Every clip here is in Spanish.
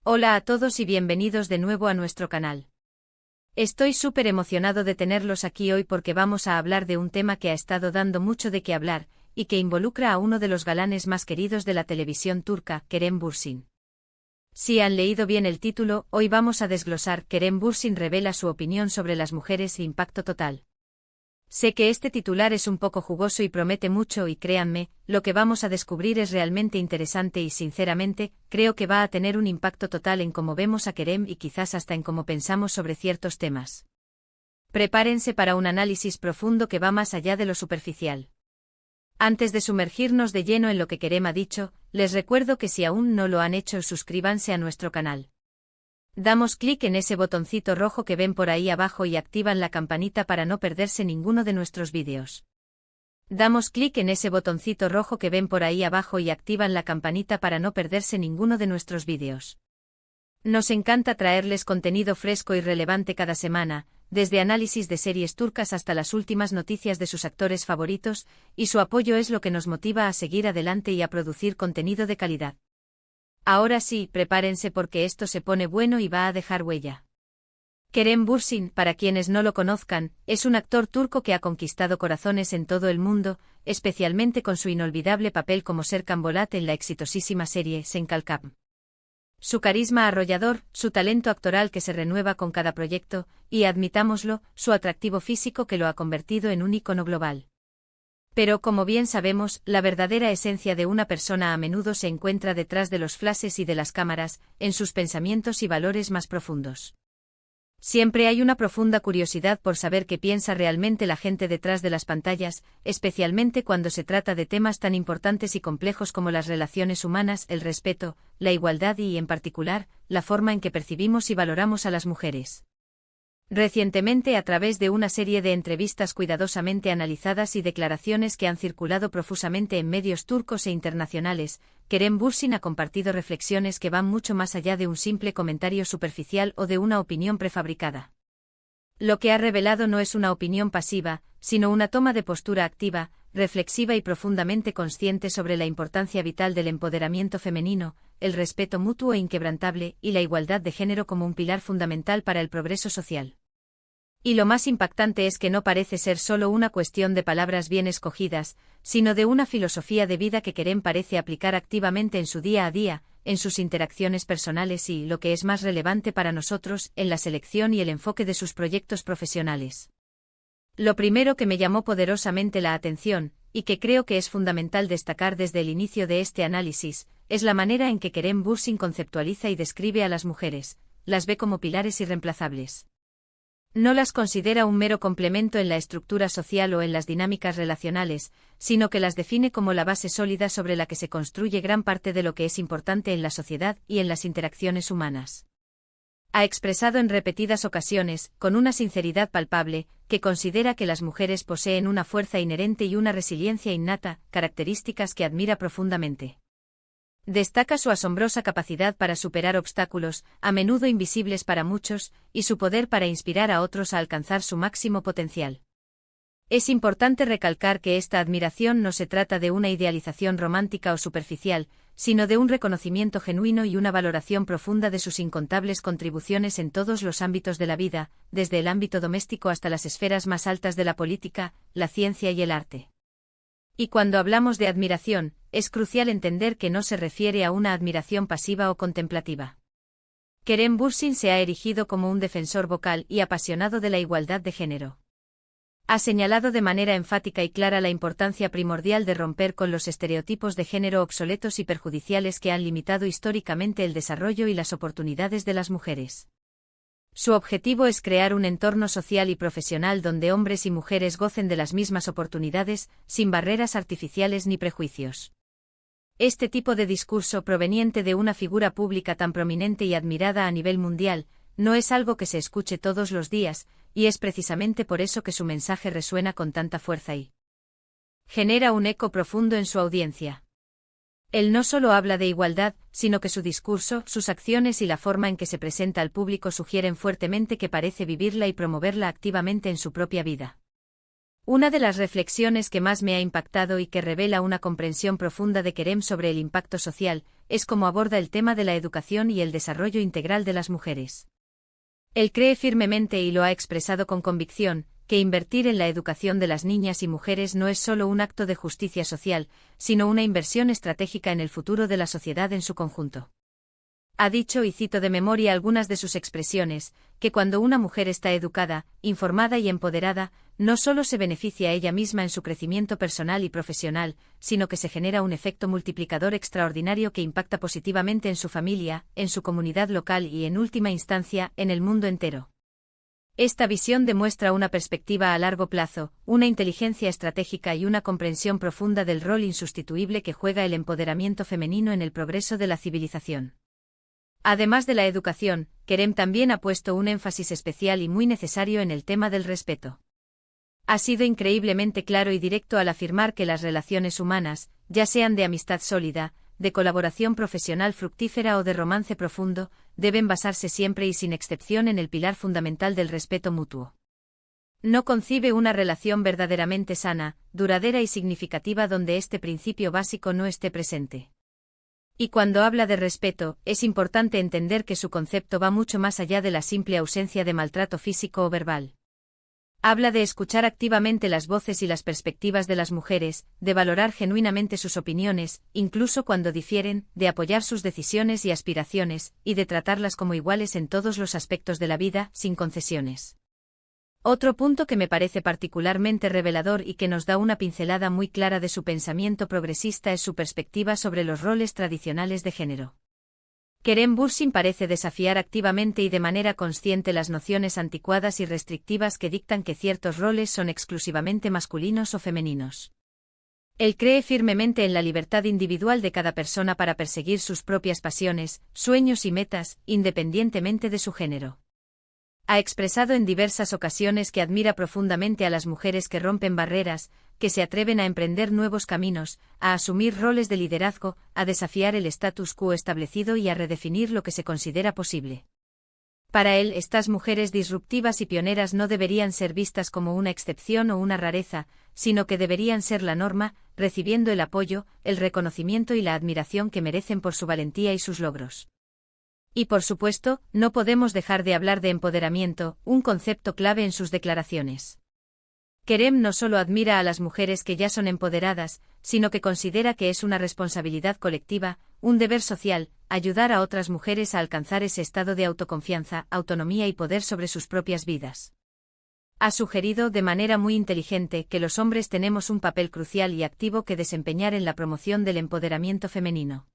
Hola a todos y bienvenidos de nuevo a nuestro canal. Estoy súper emocionado de tenerlos aquí hoy porque vamos a hablar de un tema que ha estado dando mucho de qué hablar, y que involucra a uno de los galanes más queridos de la televisión turca, Kerem Bürsin. Si han leído bien el título, hoy vamos a desglosar. Kerem Bürsin revela su opinión sobre las mujeres e Impacto Total. Sé que este titular es un poco jugoso y promete mucho y créanme, lo que vamos a descubrir es realmente interesante y sinceramente, creo que va a tener un impacto total en cómo vemos a Kerem y quizás hasta en cómo pensamos sobre ciertos temas. Prepárense para un análisis profundo que va más allá de lo superficial. Antes de sumergirnos de lleno en lo que Kerem ha dicho, les recuerdo que si aún no lo han hecho, suscríbanse a nuestro canal. Damos clic en ese botoncito rojo que ven por ahí abajo y activan la campanita para no perderse ninguno de nuestros vídeos. Damos clic en ese botoncito rojo que ven por ahí abajo y activan la campanita para no perderse ninguno de nuestros vídeos. Nos encanta traerles contenido fresco y relevante cada semana, desde análisis de series turcas hasta las últimas noticias de sus actores favoritos, y su apoyo es lo que nos motiva a seguir adelante y a producir contenido de calidad. Ahora sí, prepárense porque esto se pone bueno y va a dejar huella. Kerem Bürsin, para quienes no lo conozcan, es un actor turco que ha conquistado corazones en todo el mundo, especialmente con su inolvidable papel como Serkan Bolat en la exitosísima serie Senkalkam. Su carisma arrollador, su talento actoral que se renueva con cada proyecto, y admitámoslo, su atractivo físico que lo ha convertido en un ícono global. Pero como bien sabemos, la verdadera esencia de una persona a menudo se encuentra detrás de los flashes y de las cámaras, en sus pensamientos y valores más profundos. Siempre hay una profunda curiosidad por saber qué piensa realmente la gente detrás de las pantallas, especialmente cuando se trata de temas tan importantes y complejos como las relaciones humanas, el respeto, la igualdad y, en particular, la forma en que percibimos y valoramos a las mujeres. Recientemente, a través de una serie de entrevistas cuidadosamente analizadas y declaraciones que han circulado profusamente en medios turcos e internacionales, Kerem Bürsin ha compartido reflexiones que van mucho más allá de un simple comentario superficial o de una opinión prefabricada. Lo que ha revelado no es una opinión pasiva, sino una toma de postura activa, reflexiva y profundamente consciente sobre la importancia vital del empoderamiento femenino, el respeto mutuo e inquebrantable y la igualdad de género como un pilar fundamental para el progreso social. Y lo más impactante es que no parece ser solo una cuestión de palabras bien escogidas, sino de una filosofía de vida que Kerem parece aplicar activamente en su día a día, en sus interacciones personales y, lo que es más relevante para nosotros, en la selección y el enfoque de sus proyectos profesionales. Lo primero que me llamó poderosamente la atención, y que creo que es fundamental destacar desde el inicio de este análisis, es la manera en que Kerem Bürsin conceptualiza y describe a las mujeres, las ve como pilares irreemplazables. No las considera un mero complemento en la estructura social o en las dinámicas relacionales, sino que las define como la base sólida sobre la que se construye gran parte de lo que es importante en la sociedad y en las interacciones humanas. Ha expresado en repetidas ocasiones, con una sinceridad palpable, que considera que las mujeres poseen una fuerza inherente y una resiliencia innata, características que admira profundamente. Destaca su asombrosa capacidad para superar obstáculos, a menudo invisibles para muchos, y su poder para inspirar a otros a alcanzar su máximo potencial. Es importante recalcar que esta admiración no se trata de una idealización romántica o superficial, sino de un reconocimiento genuino y una valoración profunda de sus incontables contribuciones en todos los ámbitos de la vida, desde el ámbito doméstico hasta las esferas más altas de la política, la ciencia y el arte. Y cuando hablamos de admiración, es crucial entender que no se refiere a una admiración pasiva o contemplativa. Kerem Bürsin se ha erigido como un defensor vocal y apasionado de la igualdad de género. Ha señalado de manera enfática y clara la importancia primordial de romper con los estereotipos de género obsoletos y perjudiciales que han limitado históricamente el desarrollo y las oportunidades de las mujeres. Su objetivo es crear un entorno social y profesional donde hombres y mujeres gocen de las mismas oportunidades, sin barreras artificiales ni prejuicios. Este tipo de discurso proveniente de una figura pública tan prominente y admirada a nivel mundial, no es algo que se escuche todos los días, y es precisamente por eso que su mensaje resuena con tanta fuerza y genera un eco profundo en su audiencia. Él no solo habla de igualdad, sino que su discurso, sus acciones y la forma en que se presenta al público sugieren fuertemente que parece vivirla y promoverla activamente en su propia vida. Una de las reflexiones que más me ha impactado y que revela una comprensión profunda de Kerem sobre el impacto social, es cómo aborda el tema de la educación y el desarrollo integral de las mujeres. Él cree firmemente y lo ha expresado con convicción, que invertir en la educación de las niñas y mujeres no es solo un acto de justicia social, sino una inversión estratégica en el futuro de la sociedad en su conjunto. Ha dicho, y cito de memoria algunas de sus expresiones, que cuando una mujer está educada, informada y empoderada, no solo se beneficia a ella misma en su crecimiento personal y profesional, sino que se genera un efecto multiplicador extraordinario que impacta positivamente en su familia, en su comunidad local y, en última instancia, en el mundo entero. Esta visión demuestra una perspectiva a largo plazo, una inteligencia estratégica y una comprensión profunda del rol insustituible que juega el empoderamiento femenino en el progreso de la civilización. Además de la educación, Kerem también ha puesto un énfasis especial y muy necesario en el tema del respeto. Ha sido increíblemente claro y directo al afirmar que las relaciones humanas, ya sean de amistad sólida, de colaboración profesional fructífera o de romance profundo, deben basarse siempre y sin excepción en el pilar fundamental del respeto mutuo. No concibe una relación verdaderamente sana, duradera y significativa donde este principio básico no esté presente. Y cuando habla de respeto, es importante entender que su concepto va mucho más allá de la simple ausencia de maltrato físico o verbal. Habla de escuchar activamente las voces y las perspectivas de las mujeres, de valorar genuinamente sus opiniones, incluso cuando difieren, de apoyar sus decisiones y aspiraciones, y de tratarlas como iguales en todos los aspectos de la vida, sin concesiones. Otro punto que me parece particularmente revelador y que nos da una pincelada muy clara de su pensamiento progresista es su perspectiva sobre los roles tradicionales de género. Kerem Bürsin parece desafiar activamente y de manera consciente las nociones anticuadas y restrictivas que dictan que ciertos roles son exclusivamente masculinos o femeninos. Él cree firmemente en la libertad individual de cada persona para perseguir sus propias pasiones, sueños y metas, independientemente de su género. Ha expresado en diversas ocasiones que admira profundamente a las mujeres que rompen barreras, que se atreven a emprender nuevos caminos, a asumir roles de liderazgo, a desafiar el status quo establecido y a redefinir lo que se considera posible. Para él, estas mujeres disruptivas y pioneras no deberían ser vistas como una excepción o una rareza, sino que deberían ser la norma, recibiendo el apoyo, el reconocimiento y la admiración que merecen por su valentía y sus logros. Y por supuesto, no podemos dejar de hablar de empoderamiento, un concepto clave en sus declaraciones. Kerem no solo admira a las mujeres que ya son empoderadas, sino que considera que es una responsabilidad colectiva, un deber social, ayudar a otras mujeres a alcanzar ese estado de autoconfianza, autonomía y poder sobre sus propias vidas. Ha sugerido de manera muy inteligente que los hombres tenemos un papel crucial y activo que desempeñar en la promoción del empoderamiento femenino.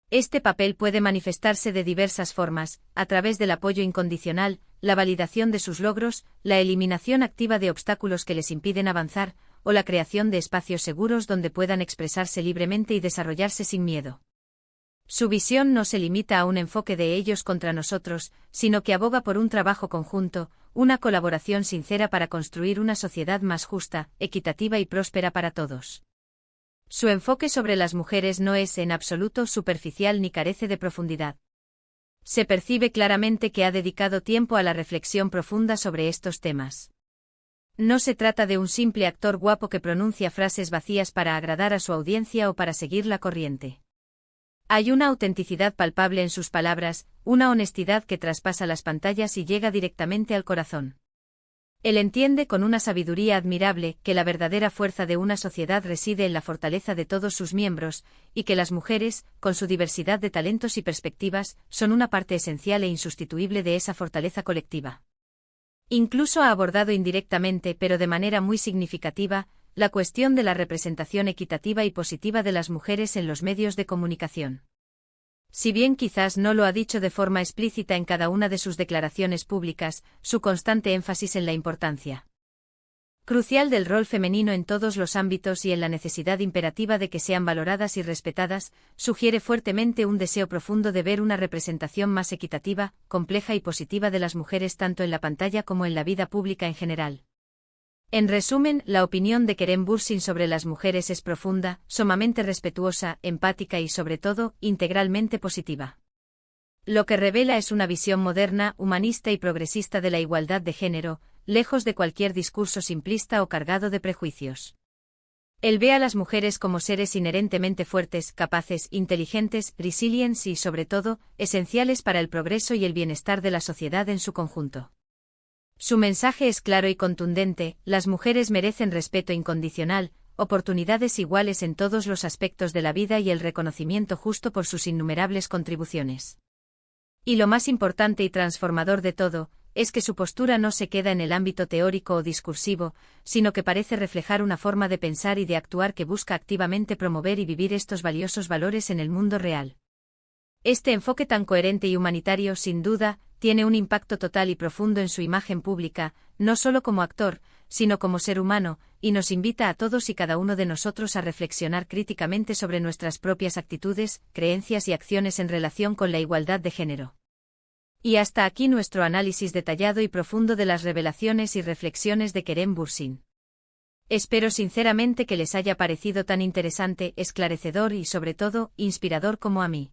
Este papel puede manifestarse de diversas formas, a través del apoyo incondicional, la validación de sus logros, la eliminación activa de obstáculos que les impiden avanzar, o la creación de espacios seguros donde puedan expresarse libremente y desarrollarse sin miedo. Su visión no se limita a un enfoque de ellos contra nosotros, sino que aboga por un trabajo conjunto, una colaboración sincera para construir una sociedad más justa, equitativa y próspera para todos. Su enfoque sobre las mujeres no es en absoluto superficial ni carece de profundidad. Se percibe claramente que ha dedicado tiempo a la reflexión profunda sobre estos temas. No se trata de un simple actor guapo que pronuncia frases vacías para agradar a su audiencia o para seguir la corriente. Hay una autenticidad palpable en sus palabras, una honestidad que traspasa las pantallas y llega directamente al corazón. Él entiende con una sabiduría admirable que la verdadera fuerza de una sociedad reside en la fortaleza de todos sus miembros, y que las mujeres, con su diversidad de talentos y perspectivas, son una parte esencial e insustituible de esa fortaleza colectiva. Incluso ha abordado indirectamente, pero de manera muy significativa, la cuestión de la representación equitativa y positiva de las mujeres en los medios de comunicación. Si bien quizás no lo ha dicho de forma explícita en cada una de sus declaraciones públicas, su constante énfasis en la importancia crucial del rol femenino en todos los ámbitos y en la necesidad imperativa de que sean valoradas y respetadas, sugiere fuertemente un deseo profundo de ver una representación más equitativa, compleja y positiva de las mujeres tanto en la pantalla como en la vida pública en general. En resumen, la opinión de Kerem Bürsin sobre las mujeres es profunda, sumamente respetuosa, empática y sobre todo, integralmente positiva. Lo que revela es una visión moderna, humanista y progresista de la igualdad de género, lejos de cualquier discurso simplista o cargado de prejuicios. Él ve a las mujeres como seres inherentemente fuertes, capaces, inteligentes, resilientes y, sobre todo, esenciales para el progreso y el bienestar de la sociedad en su conjunto. Su mensaje es claro y contundente: las mujeres merecen respeto incondicional, oportunidades iguales en todos los aspectos de la vida y el reconocimiento justo por sus innumerables contribuciones. Y lo más importante y transformador de todo, es que su postura no se queda en el ámbito teórico o discursivo, sino que parece reflejar una forma de pensar y de actuar que busca activamente promover y vivir estos valiosos valores en el mundo real. Este enfoque tan coherente y humanitario, sin duda, tiene un impacto total y profundo en su imagen pública, no solo como actor, sino como ser humano, y nos invita a todos y cada uno de nosotros a reflexionar críticamente sobre nuestras propias actitudes, creencias y acciones en relación con la igualdad de género. Y hasta aquí nuestro análisis detallado y profundo de las revelaciones y reflexiones de Kerem Bürsin. Espero sinceramente que les haya parecido tan interesante, esclarecedor y, sobre todo, inspirador como a mí.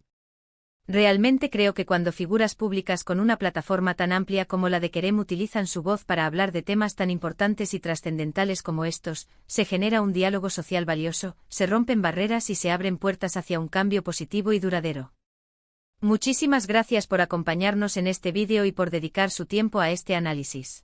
Realmente creo que cuando figuras públicas con una plataforma tan amplia como la de Kerem utilizan su voz para hablar de temas tan importantes y trascendentales como estos, se genera un diálogo social valioso, se rompen barreras y se abren puertas hacia un cambio positivo y duradero. Muchísimas gracias por acompañarnos en este vídeo y por dedicar su tiempo a este análisis.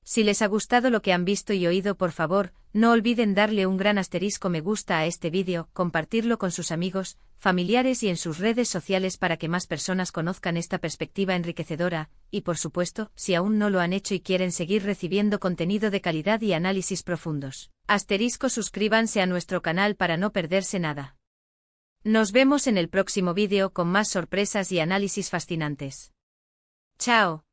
Si les ha gustado lo que han visto y oído, por favor, no olviden darle un gran asterisco me gusta a este vídeo, compartirlo con sus amigos, familiares y en sus redes sociales para que más personas conozcan esta perspectiva enriquecedora, y por supuesto, si aún no lo han hecho y quieren seguir recibiendo contenido de calidad y análisis profundos, suscríbanse a nuestro canal para no perderse nada. Nos vemos en el próximo vídeo con más sorpresas y análisis fascinantes. ¡Chao!